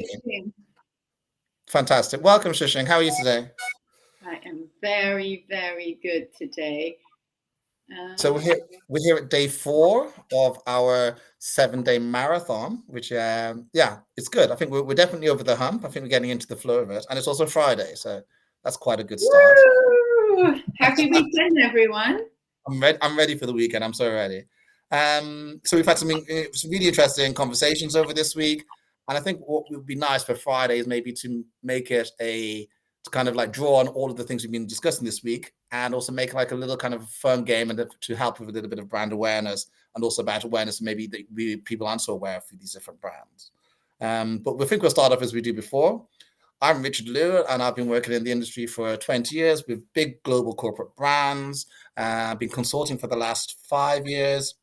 Shishing. Fantastic. Welcome, Shishing. How are you today? I am very, very good today. So we're here at day 4 of our 7-day marathon, which it's good. I think we're definitely over the hump. I think we're getting into the flow of it, and it's also Friday, so that's quite a good start. Woo! Happy weekend, everyone. I'm ready for the weekend. I'm so ready. So we've had some really interesting conversations over this week, and I think what would be nice for Friday is maybe to make it to kind of like draw on all of the things we've been discussing this week, and also make like a little kind of fun game and to help with a little bit of brand awareness and also about awareness maybe that people aren't so aware of these different brands. But we think we'll start off as we do before. I'm Richard Liu, and I've been working in the industry for 20 years with big global corporate brands. I've been consulting for the last 5 years,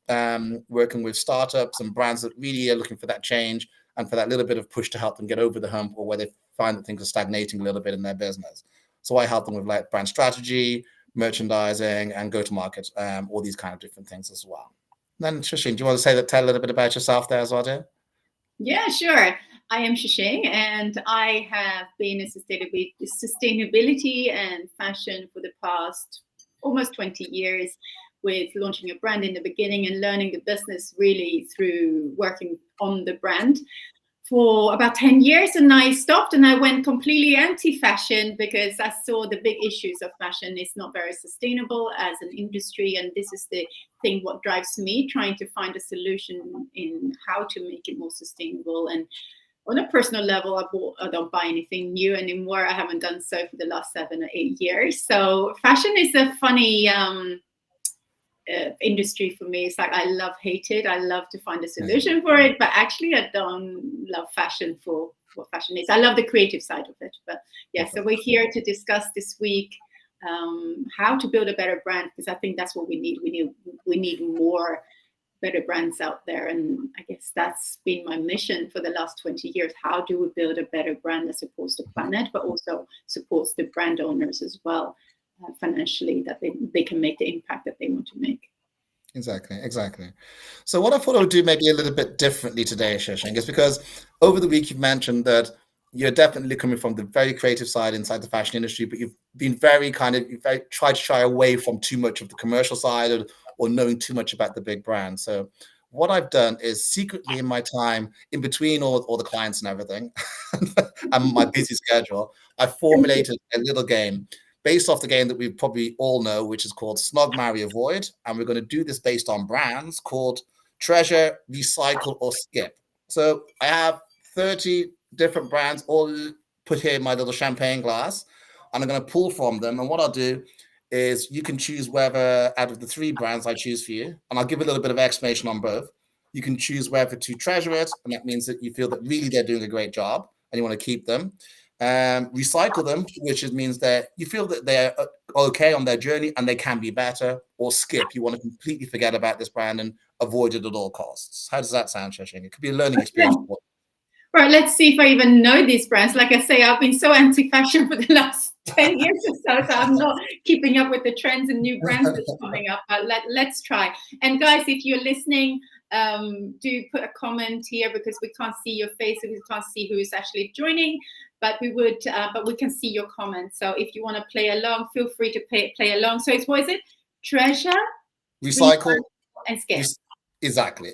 working with startups and brands that really are looking for that change and for that little bit of push to help them get over the hump or where they find that things are stagnating a little bit in their business. So I help them with like brand strategy, merchandising, and go-to-market, all these kind of different things as well. Then, Shashin, do you want to tell a little bit about yourself there as well, dear? Yeah, sure. I am Shishing, and I have been in sustainability and fashion for the past almost 20 years, with launching a brand in the beginning and learning the business really through working on the brand for about 10 years, and I stopped and I went completely anti-fashion because I saw the big issues of fashion is not very sustainable as an industry, and this is the thing what drives me, trying to find a solution in how to make it more sustainable. And on a personal level, I don't buy anything new anymore. I haven't done so for the last 7 or 8 years. So fashion is a funny industry for me. It's like I love hate it. I love to find a solution for it, but actually I don't love fashion for what fashion is. I love the creative side of it. But yeah, so we're here to discuss this week how to build a better brand, because I think that's what we need. We need more better brands out there, and I guess that's been my mission for the last 20 years. How do we build a better brand that supports the planet but also supports the brand owners as well, financially, that they can make the impact that they want to make. Exactly. So what I thought I would do maybe a little bit differently today, Shishing, is because over the week you've mentioned that you're definitely coming from the very creative side inside the fashion industry, but you've been you've tried to shy away from too much of the commercial side or knowing too much about the big brand. So what I've done is secretly in my time in between all the clients and everything and my busy schedule, I formulated a little game based off the game that we probably all know, which is called Snog, Marry, Avoid. And we're going to do this based on brands called Treasure, Recycle, or Skip. So I have 30 different brands all put here in my little champagne glass, and I'm going to pull from them. And what I'll do is you can choose whether out of the 3 brands I choose for you, and I'll give a little bit of explanation on both. You can choose whether to treasure it, and that means that you feel that really they're doing a great job and you want to keep them. Recycle them, which means that you feel that they're okay on their journey and they can be better, or skip. You want to completely forget about this brand and avoid it at all costs. How does that sound, Shashing? It could be a learning experience. Right, let's see if I even know these brands. Like I say, I've been so anti-fashion for the last 10 years or so I'm not keeping up with the trends and new brands that's coming up. But let's try. And guys, if you're listening, do put a comment here, because we can't see your faces, we can't see who is actually joining, but we can see your comments. So if you want to play along, feel free to play along. So what is it? Treasure, recycle, and skip. Exactly.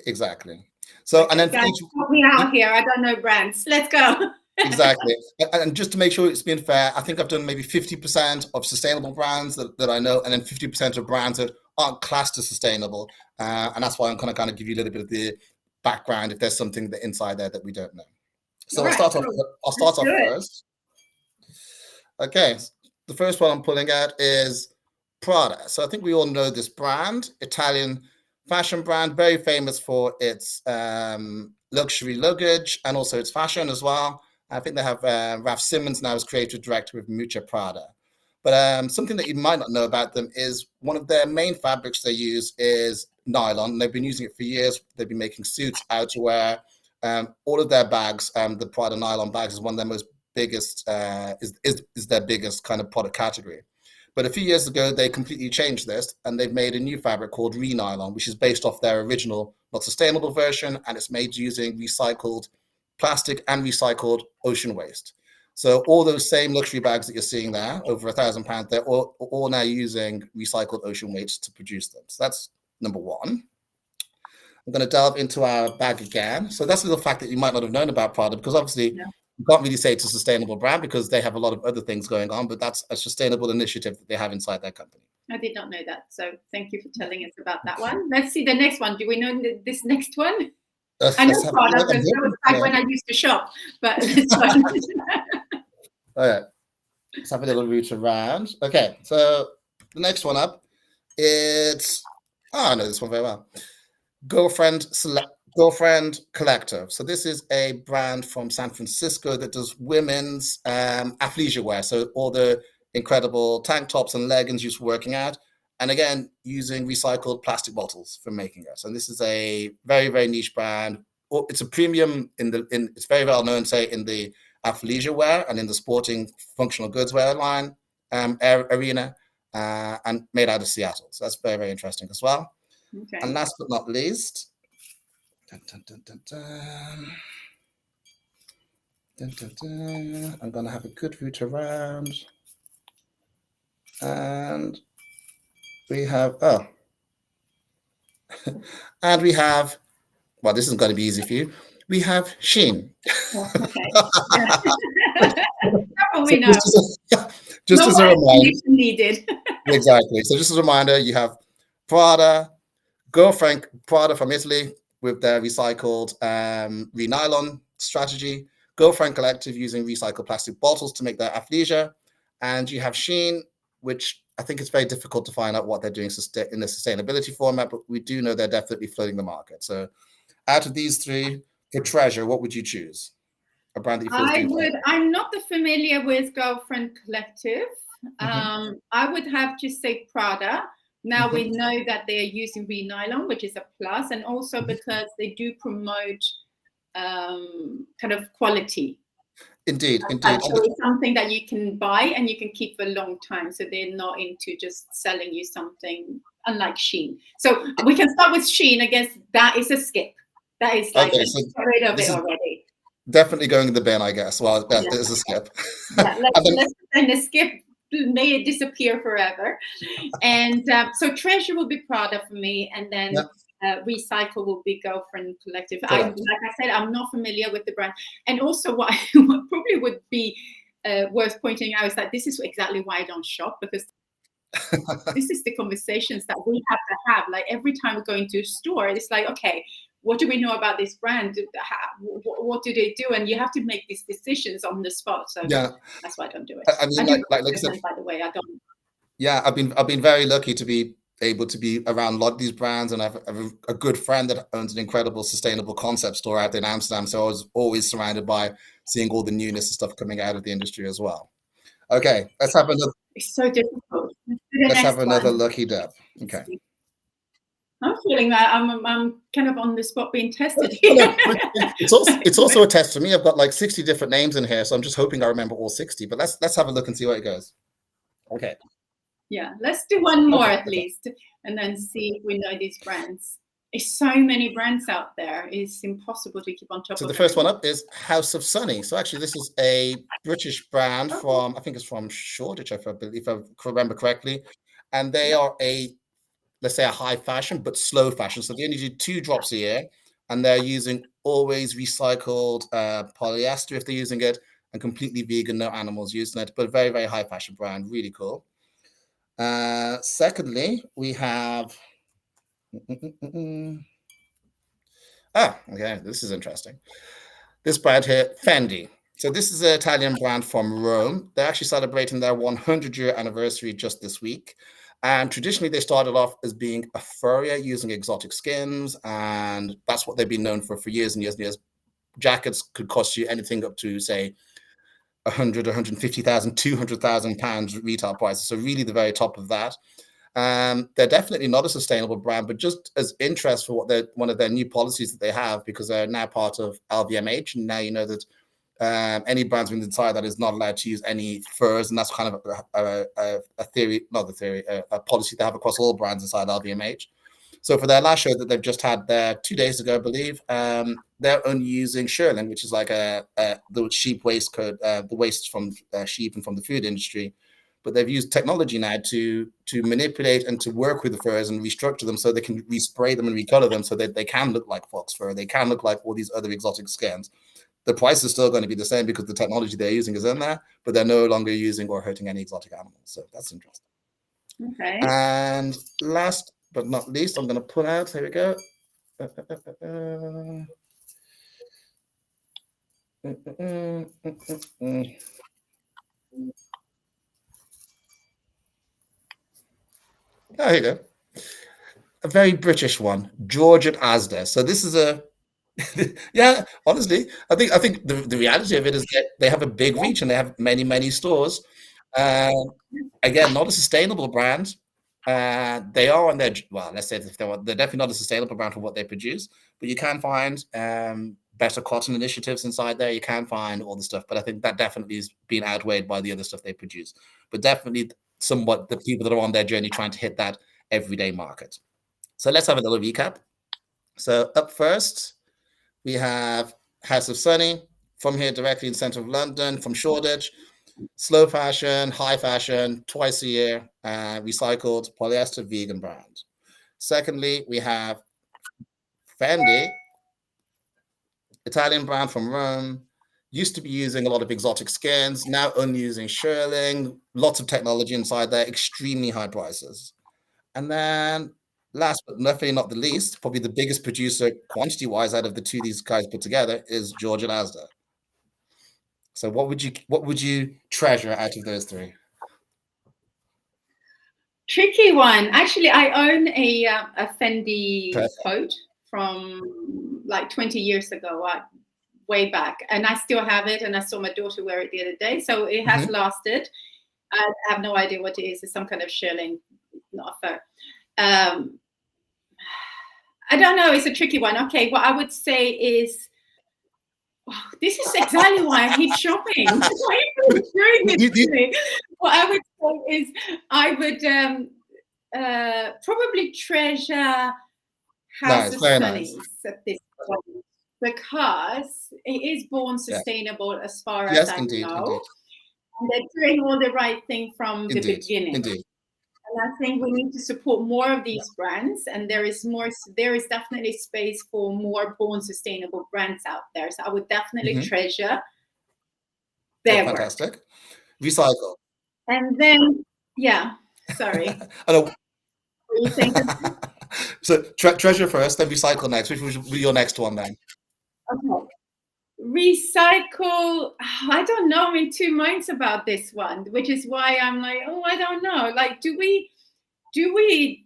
So, and then guys, help me out here. I don't know brands. Let's go. Exactly. And just to make sure it's being fair, I think I've done maybe 50% of sustainable brands that I know, and then 50% of brands that aren't classed as sustainable. And that's why I'm going to kind of give you a little bit of the background if there's something inside there that we don't know. So I'll start off first. Okay. The first one I'm pulling out is Prada. So I think we all know this brand, Italian fashion brand, very famous for its luxury luggage and also its fashion as well. I think they have Raf Simons now as creative director with Mucha Prada. But something that you might not know about them is one of their main fabrics they use is nylon. They've been using it for years. They've been making suits, outerwear, all of their bags. The Prada nylon bags is one of their most biggest, is their biggest kind of product category. But a few years ago, they completely changed this, and they've made a new fabric called Re-Nylon, which is based off their original, not sustainable version, and it's made using recycled plastic and recycled ocean waste. So all those same luxury bags that you're seeing there, over £1,000, they're all now using recycled ocean waste to produce them. So that's number one. I'm going to delve into our bag again. So that's a little fact that you might not have known about Prada, because obviously you can't really say it's a sustainable brand because they have a lot of other things going on, but that's a sustainable initiative that they have inside their company. I did not know that. So thank you for telling us about that one. Let's see the next one. Do we know this next one? I know Prada because that was back when I used to shop, but this one. All right. Let's have a little route around. Okay, so the next one up, I know this one very well. Girlfriend Collective. So this is a brand from San Francisco that does women's athleisure wear. So all the incredible tank tops and leggings used for working out, and again using recycled plastic bottles for making it. So this is a very, very niche brand. It's a premium it's very well known, say, in the athleisure wear and in the sporting functional goods wear line arena, and made out of Seattle. So that's very, very interesting as well. Okay. And last but not least, I'm going to have a good route around. And we have, and we have, well, this isn't going to be easy for you. We have Shein. Okay. We know. Just as a reminder. Needed. Exactly. So just as a reminder, you have Prada, Girlfriend Prada from Italy with their recycled re-nylon strategy, Girlfriend Collective using recycled plastic bottles to make their athleisure, and you have Shein, which I think it's very difficult to find out what they're doing in the sustainability format, but we do know they're definitely flooding the market. So out of these three, for treasure, what would you choose? A brand that you feel I'm not familiar with Girlfriend Collective. I would have to say Prada. Now we know that they are using re-nylon, which is a plus, and also because they do promote kind of quality. Indeed. So it's something that you can buy and you can keep for a long time. So they're not into just selling you something, unlike Shein. So we can start with Shein. I guess that is a skip. That is like, get rid of it already. Definitely going in the bin, I guess. Well, that is a skip. Let's pretend the skip may it disappear forever. And so treasure will be Prada for me, and then recycle will be Girlfriend Collective. Like I said, I'm not familiar with the brand, and also what probably would be worth pointing out is that this is exactly why I don't shop, because this is the conversations that we have to have. Like every time we go into a store, it's like, okay, what do we know about this brand? What do they do? And you have to make these decisions on the spot. So that's why I don't do it. I mean, like I said, by the way, I don't. Yeah, I've been very lucky to be able to be around a lot of these brands, and I have a good friend that owns an incredible sustainable concept store out in Amsterdam. So I was always surrounded by seeing all the newness and stuff coming out of the industry as well. Okay, let's have another. It's so difficult. Let's have another lucky dip. Okay. I'm feeling that I'm kind of on the spot being tested here. It's also a test for me. I've got like 60 different names in here, so I'm just hoping I remember all 60. But let's have a look and see where it goes. Okay. Yeah, let's do one more at least, and then see if we know these brands. There's so many brands out there; it's impossible to keep on top of. So the first one up is House of Sunny. So actually, this is a British brand from, I think it's from Shoreditch, if I remember correctly, and they are let's say a high fashion but slow fashion. So they only do 2 drops a year, and they're using always recycled polyester if they're using it, and completely vegan, no animals using it, but a very, very high fashion brand, really cool. Secondly, we have okay, this is interesting. This brand here, Fendi. So this is an Italian brand from Rome. They're actually celebrating their 100-year anniversary just this week. And traditionally, they started off as being a furrier using exotic skins, and that's what they've been known for years and years and years. Jackets could cost you anything up to, say, 100, 150,000, 200,000 pounds retail prices. So really the very top of that. They're definitely not a sustainable brand, but just as interest for one of their new policies that they have, because they're now part of LVMH. And now you know that any brands within inside that is not allowed to use any furs. And that's kind of a policy they have across all brands inside LVMH. So for their last show that they've just had there 2 days ago, I believe, they're only using shearling, which is like the sheep waste code, the waste from sheep and from the food industry. But they've used technology now to manipulate and to work with the furs and restructure them so they can respray them and recolor them so that they can look like fox fur. They can look like all these other exotic skins. The price is still going to be the same because the technology they're using is in there, but they're no longer using or hurting any exotic animals. So that's interesting. Okay. And last but not least, I'm going to pull out. Here we go. Oh, here you go. A very British one, George at Asda. So this is a yeah, honestly, I think the reality of it is that they have a big reach and they have many stores. Again, not a sustainable brand. They are on their, well, let's say if they're definitely not a sustainable brand for what they produce, but you can find better cotton initiatives inside there. You can find all the stuff, but I think that definitely is being outweighed by the other stuff they produce. But definitely somewhat the people that are on their journey trying to hit that everyday market. So let's have a little recap. So up first, we have House of Sunny from here directly in the center of London, from Shoreditch. Slow fashion, high fashion, twice a year, recycled polyester vegan brand. Secondly, we have Fendi, Italian brand from Rome. Used to be using a lot of exotic skins, now only using shearling, lots of technology inside there, extremely high prices. And then last but definitely not the least, probably the biggest producer quantity-wise out of the two these guys put together is George and Asda. So what would you treasure out of those three? Tricky one. Actually, I own a Fendi coat from like 20 years ago, way back, and I still have it. And I saw my daughter wear it the other day, so it has lasted. I have no idea what it is. It's some kind of shearling, not a fur. I don't know. It's a tricky one. Okay, what I would say is, oh, this is exactly why I hate shopping. Why are you doing this to me? What I would say is, I would probably treasure House of Sunnies at this point, because it is born sustainable as far as I know. And they're doing all the right thing from the beginning. And I think we need to support more of these brands, and there is definitely space for more born sustainable brands out there. So I would definitely treasure their work. Fantastic. Recycle. And then, yeah, sorry. So treasure first, then recycle next. Which will be your next one then? Okay. Recycle, I don't know. I'm in two minds about this one, which is why I'm like, oh, I don't know. Like, do we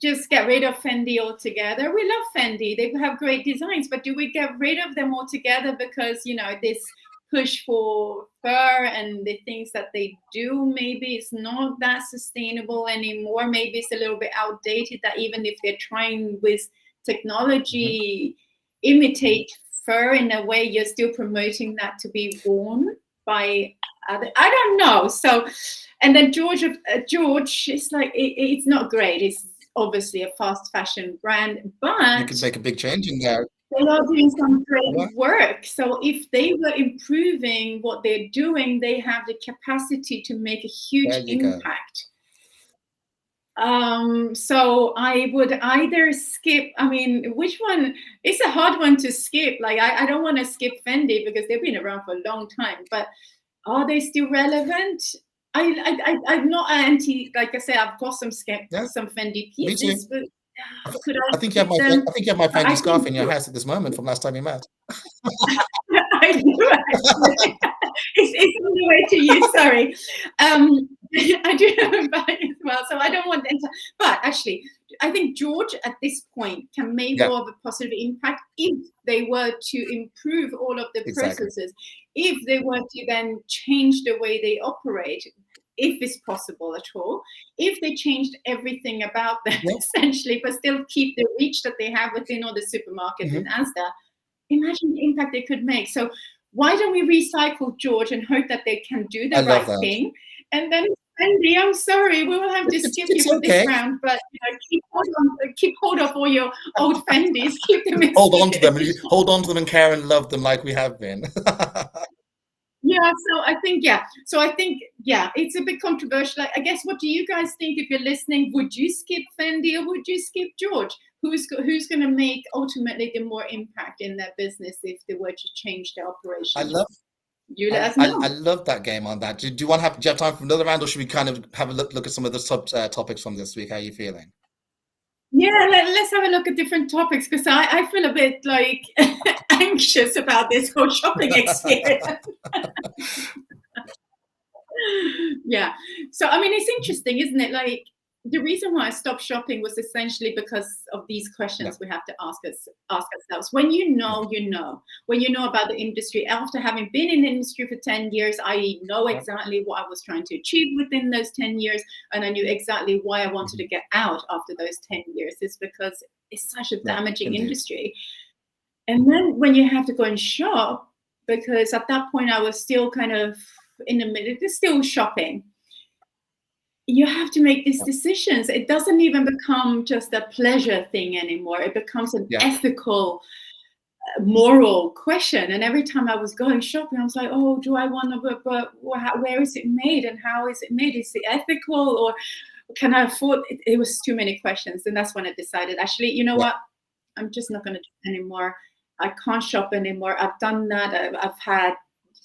just get rid of Fendi altogether? We love Fendi. They have great designs, but do we get rid of them altogether because, this push for fur and the things that they do, maybe it's not that sustainable anymore. Maybe it's a little bit outdated, that even if they're trying with technology, imitate fur in a way, you're still promoting that to be worn by other, I don't know. So, and then George, it's like, it's not great. It's obviously a fast fashion brand, but you could make a big change in there. They are doing some great work. So if they were improving what they're doing, they have the capacity to make a huge impact. So I would either skip, which one? It's a hard one to skip. Like, I don't want to skip Fendi because they've been around for a long time, but are they still relevant? I'm not anti, like I said, I've got some Fendi pieces, but I think you have my Fendi scarf in your house at this moment from last time we met. I do actually. It's on the way to you. Sorry, I do have a bag as well, so I don't want them to. But actually, I think George at this point can make more of a positive impact if they were to improve all of the processes. If they were to then change the way they operate, if it's possible at all, if they changed everything about them essentially, but still keep the reach that they have within all the supermarkets in Asda, imagine the impact they could make. So why don't we recycle George and hope that they can do the right thing? And then Fendi, I'm sorry, we will have to skip you for this round, but keep hold of all your old Fendis. Keep them in hold on to them. Hold on to them and care and love them like we have been. Yeah, so I think, it's a bit controversial. I guess, what do you guys think if you're listening? Would you skip Fendi or would you skip George? Who's going to make ultimately the more impact in their business if they were to change their operation? I love You let us know. I love that game on that. Do you want to do you have time for another round, or should we kind of have a look at some of the topics from this week? How are you feeling? Yeah, let's have a look at different topics, because I feel a bit like anxious about this whole shopping experience. Yeah. So, I mean, it's interesting, isn't it? Like, the reason why I stopped shopping was essentially because of these questions we have to ask ourselves. When you know, when you know about the industry, after having been in the industry for 10 years, I know exactly what I was trying to achieve within those 10 years. And I knew exactly why I wanted to get out after those 10 years. It's because it's such a damaging industry. And then when you have to go and shop, because at that point I was still kind of in the middle, still shopping. You have to make these decisions. It doesn't even become just a pleasure thing anymore. It becomes an ethical, moral question. And every time I was going shopping, I was like, oh, do I want to, but where is it made and how is it made? Is it ethical, or can I afford it? It was too many questions. And that's when I decided, actually, you know what? I'm just not going to do it anymore. I can't shop anymore. I've done that. I've had,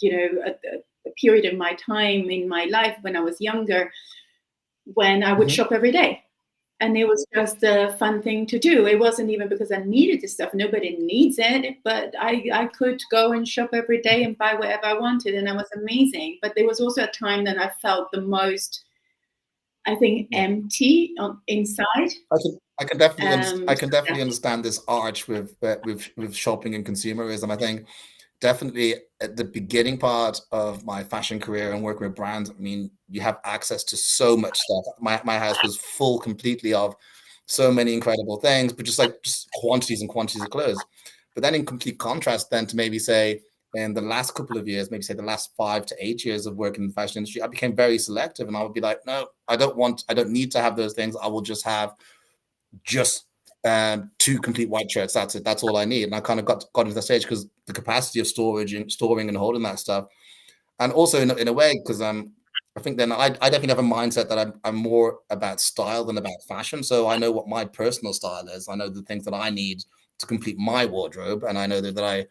a period of my time in my life when I was younger, when I would shop every day. And it was just a fun thing to do. It wasn't even because I needed this stuff. Nobody needs it, but I could go and shop every day and buy whatever I wanted, and it was amazing. But there was also a time that I felt the most, I think, empty inside. I can definitely understand this arch with shopping and consumerism. I think definitely at the beginning part of my fashion career and working with brands, I mean, you have access to so much stuff. My house was full completely of so many incredible things, but just quantities and quantities of clothes. But then in complete contrast then to maybe say in the last couple of years, maybe say the last 5 to 8 years of working in the fashion industry, I became very selective, and I would be like, no, I don't need to have those things. I will just have just 2 complete white shirts. That's it. That's all I need. And I kind of got into the stage because the capacity of storage and storing and holding that stuff, and also in a way because I think then I definitely have a mindset that I'm more about style than about fashion. So I know what my personal style is. I know the things that I need to complete my wardrobe, and I know that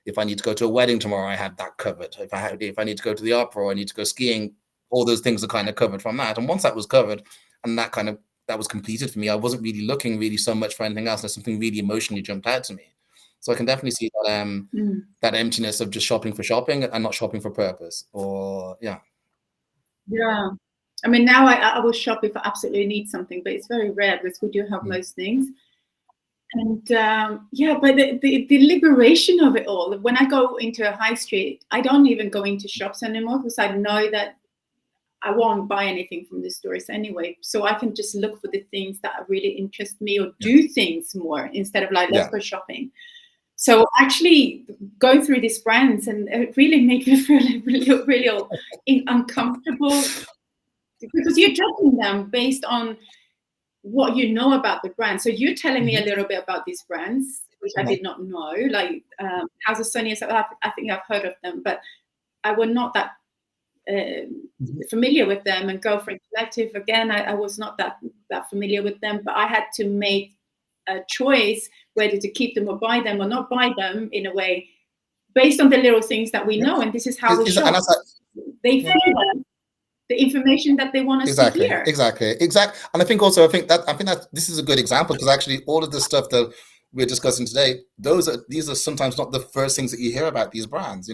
if I need to go to a wedding tomorrow, I have that covered. If I need to go to the opera or I need to go skiing, all those things are kind of covered from that. And once that was covered, and that was completed for me, I wasn't really looking really so much for anything else unless something really emotionally jumped out to me. So I can definitely see that that emptiness of just shopping for shopping and not shopping for purpose. Yeah. I mean, now I will shop if I absolutely need something, but it's very rare because we do have most things. And but the liberation of it all. When I go into a high street, I don't even go into shops anymore because I know that I won't buy anything from the stores anyway. So I can just look for the things that really interest me, or do things more instead of like, let's go shopping. So actually going through these brands, and it really made me feel really uncomfortable, because you're judging them based on what you know about the brand. So you're telling me a little bit about these brands, which I did not know, like House of Sonia. I think I've heard of them, but I was not that familiar with them. And Girlfriend Collective, again, I was not that familiar with them, but I had to make a choice whether to keep them or buy them or not buy them, in a way, based on the little things that we know. And this is how we shop. They feed them the information that they want us to hear. Exactly. And I think that this is a good example, because actually all of the stuff that we're discussing today, these are sometimes not the first things that you hear about these brands.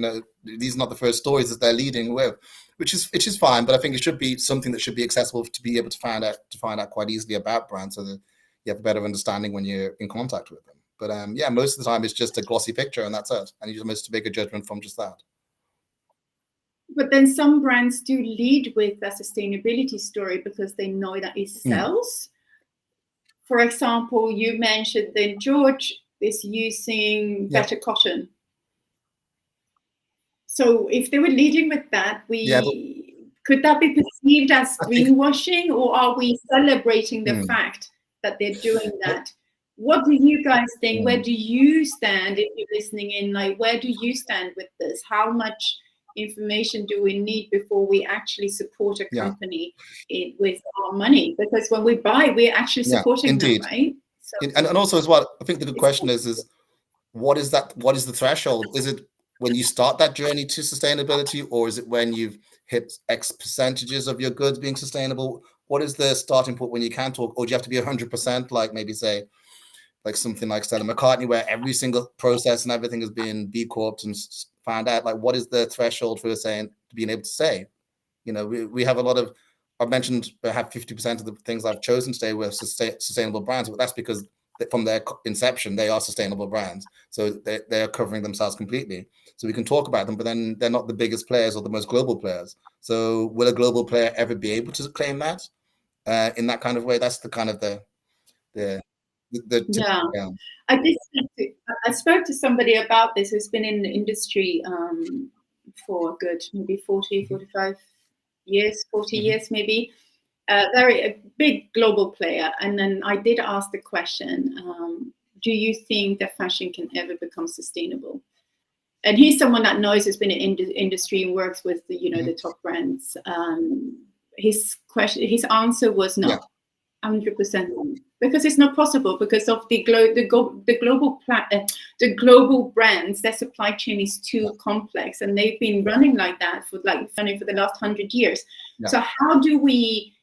These are not the first stories that they're leading with, which is fine. But I think it should be something that should be accessible to be able to find out quite easily about brands, so that you have a better understanding when you're in contact with them. But most of the time it's just a glossy picture, and that's it. And you just make a judgment from just that. But then some brands do lead with a sustainability story because they know that it sells. For example, you mentioned that George is using better cotton. So if they were leading with that, Could that be perceived as greenwashing, or are we celebrating the Hmm. fact that they're doing that? What do you guys think? Where do you stand if you're listening in? Like, where do you stand with this? How much information do we need before we actually support a company with our money? Because when we buy, we're actually supporting them, right? So, and also as well, I think the good question is what is that? What is the threshold? Is it when you start that journey to sustainability, or is it when you've hit X percentages of your goods being sustainable? What is the starting point when you can talk, or do you have to be 100%, like maybe say, like something like Stella McCartney, where every single process and everything has been B Corp and found out? Like, what is the threshold for saying, being able to say, you know, we have a lot of, I've mentioned, I have 50% of the things I've chosen today were sustainable brands, but that's because from their inception, they are sustainable brands. So they are covering themselves completely. So we can talk about them, but then they're not the biggest players or the most global players. So will a global player ever be able to claim that in that kind of way? That's the kind of I spoke to somebody about this who's been in the industry for a good maybe 40, 45 years, 40 years maybe. A big global player. And then I did ask the question, do you think that fashion can ever become sustainable? And he's someone that knows, has been in the industry and works with the, you know, the top brands. His answer was no, 100%, because it's not possible, because of the global brands. Their supply chain is too complex, and they've been running like that for the last 100 years. So how do we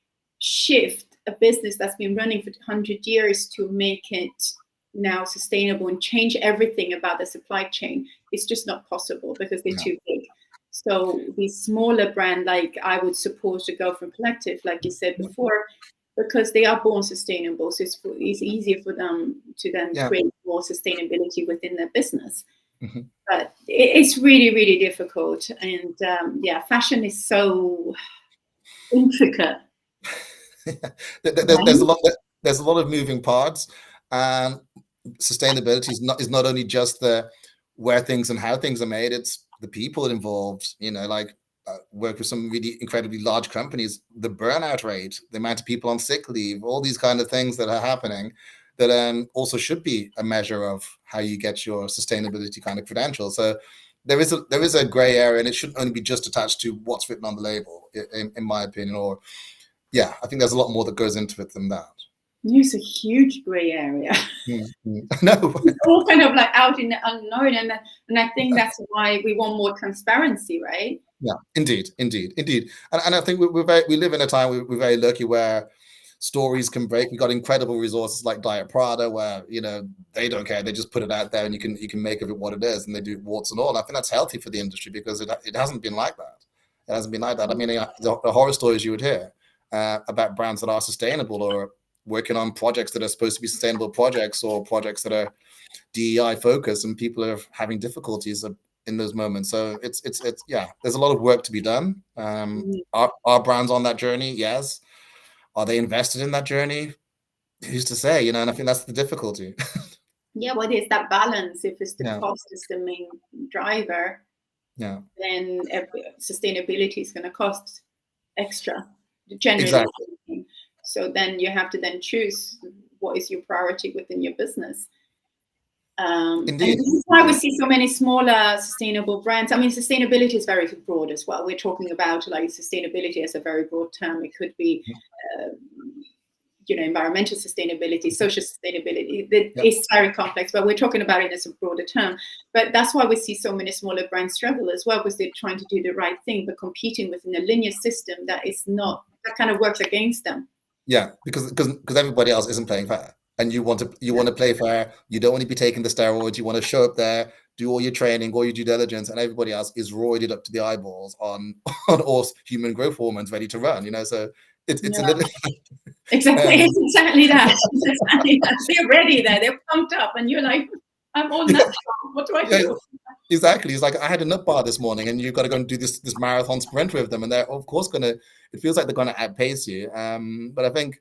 shift a business that's been running for 100 years to make it now sustainable and change everything about the supply chain? It's just not possible, because they're too big. So the smaller brand, like I would support the Girlfriend Collective, like you said before, because they are born sustainable. So it's easier for them to then create more sustainability within their business. But it's really, really difficult. And fashion is so intricate. There's a lot of moving parts, and sustainability is not only just the where things and how things are made, it's the people involved. You know, like work with some really incredibly large companies, the burnout rate, the amount of people on sick leave, all these kind of things that are happening that also should be a measure of how you get your sustainability kind of credentials. So there is a gray area, and it shouldn't only be just attached to what's written on the label, in my opinion. Or I think there's a lot more that goes into it than that. It's a huge gray area. No, it's all kind of like out in the unknown, and I think that's why we want more transparency, right? Yeah, indeed. And I think we live in a time we're very lucky where stories can break. We've got incredible resources like Diet Prada, where they don't care; they just put it out there, and you can make of it what it is, and they do warts and all. And I think that's healthy for the industry, because it hasn't been like that. It hasn't been like that. I mean, the horror stories you would hear about brands that are sustainable or working on projects that are supposed to be sustainable projects, or projects that are DEI focused, and people are having difficulties in those moments. So it's there's a lot of work to be done. Are brands on that journey? Yes. Are they invested in that journey? Who's to say? And I think that's the difficulty. What is that balance? If it's the cost is the main driver, then sustainability is going to cost extra, generally. Exactly. So then you have to then choose what is your priority within your business. And this is why we see so many smaller sustainable brands. I mean, sustainability is very broad as well. We're talking about like sustainability as a very broad term. It could be, environmental sustainability, social sustainability. It's very complex, but we're talking about it as a broader term. But that's why we see so many smaller brands struggle as well, because they're trying to do the right thing, but competing within a linear system that kind of works against them. Yeah, because everybody else isn't playing fair. And you want to play fair. You don't want to be taking the steroids. You want to show up there, do all your training, all your due diligence, and everybody else is roided up to the eyeballs on all human growth hormones, ready to run. So it's a little exactly it's exactly that. They're ready there. They're pumped up, and you're like, I'm all natural. What do I do? Exactly. It's like I had a nut bar this morning, and you've got to go and do this marathon sprint with them, and they're of course it feels like they're going to outpace you. But I think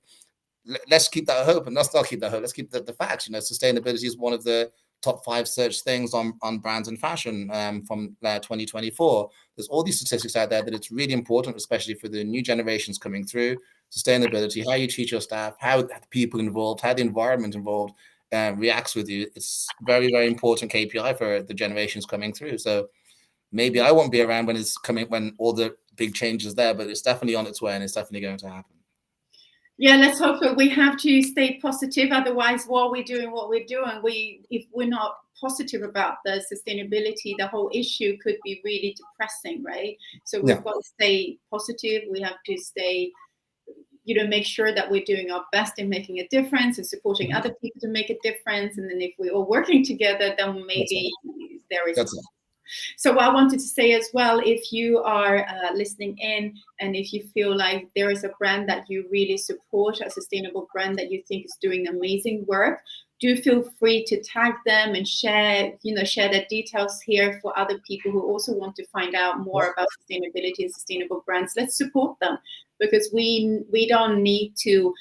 let's keep that hope, and let's not keep that hope. Let's keep the facts. Sustainability is one of the top 5 search things on brands and fashion from 2024. There's all these statistics out there that it's really important, especially for the new generations coming through. Sustainability, how you treat your staff, how the people involved, how the environment involved reacts with you. It's very, very important KPI for the generations coming through. So maybe I won't be around when all the big changes there, but it's definitely on its way and it's definitely going to happen. Yeah, let's hope that we have to stay positive. Otherwise, while we're doing what we're doing, if we're not positive about the sustainability, the whole issue could be really depressing, right? So we've got to stay positive. We have to stay, make sure that we're doing our best in making a difference and supporting other people to make a difference. And then if we're all working together, then maybe there is. So what I wanted to say as well, if you are listening in and if you feel like there is a brand that you really support, a sustainable brand that you think is doing amazing work, do feel free to tag them and share their details here for other people who also want to find out more about sustainability and sustainable brands. Let's support them, because we don't need to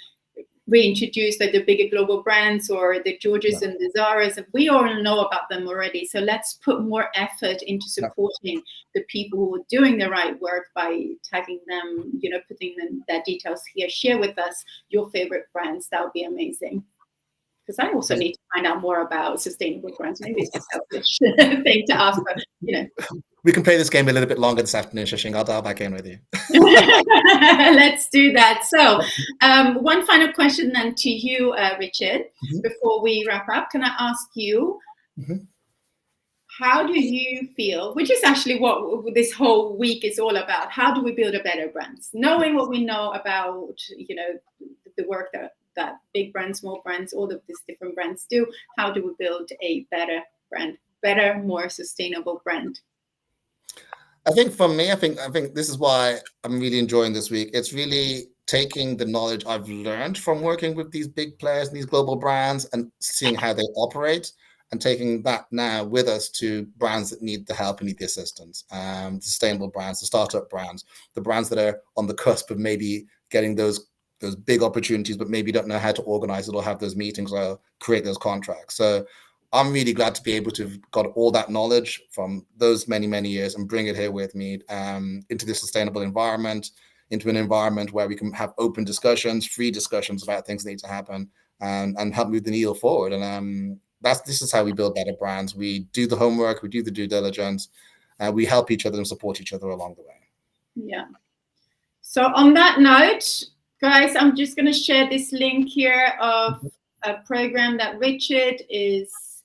reintroduce like the bigger global brands or the Georges and the Zaras. We all know about them already. So let's put more effort into supporting the people who are doing the right work by tagging them, putting their details here. Share with us your favorite brands. That would be amazing. Because I also need to find out more about sustainable brands. Maybe it's a selfish thing to ask, but we can play this game a little bit longer this afternoon, Shishing. I'll dial back in with you. Let's do that. So one final question then to you, Richard, before we wrap up. Can I ask you, how do you feel, which is actually what this whole week is all about, how do we build a better brand? Knowing what we know about, the work that big brands, small brands, all of these different brands do, how do we build a better brand, more sustainable brand? I think for me, I think this is why I'm really enjoying this week. It's really taking the knowledge I've learned from working with these big players and these global brands and seeing how they operate, and taking that now with us to brands that need the help and need the assistance. Sustainable brands, the startup brands, the brands that are on the cusp of maybe getting those big opportunities, but maybe don't know how to organize it or have those meetings or create those contracts. So I'm really glad to be able to have got all that knowledge from those many, many years and bring it here with me into this sustainable environment, into an environment where we can have open discussions, free discussions about things that need to happen, and help move the needle forward. And this is how we build better brands. We do the homework, we do the due diligence, we help each other and support each other along the way. Yeah. So on that note, guys, I'm just going to share this link here of a program that Richard is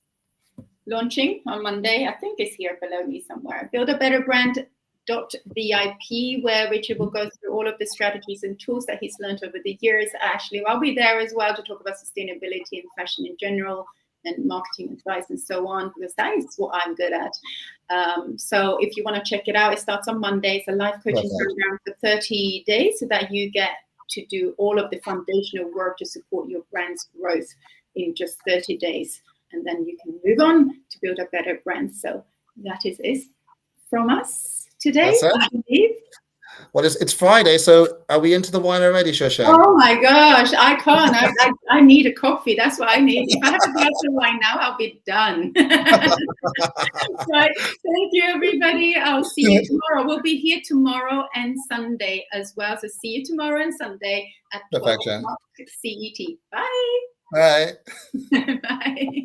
launching on Monday. I think it's here below me somewhere. Build a Better Brand.vip, where Richard will go through all of the strategies and tools that he's learned over the years. Actually, I'll be there as well to talk about sustainability and fashion in general and marketing advice and so on, because that is what I'm good at. So if you want to check it out, it starts on Monday. It's a life coaching program for 30 days so that you get to do all of the foundational work to support your brand's growth in just 30 days. And then you can move on to build a better brand. So that is it from us today, I believe. Well, it's Friday, so are we into the wine already, Shosha? Oh my gosh, I can't. I need a coffee. That's what I need. If I have a glass of wine now, I'll be done. Right. Thank you, everybody. I'll see you tomorrow. We'll be here tomorrow and Sunday as well. So see you tomorrow and Sunday at 12 o'clock CET. Bye. Bye. Bye.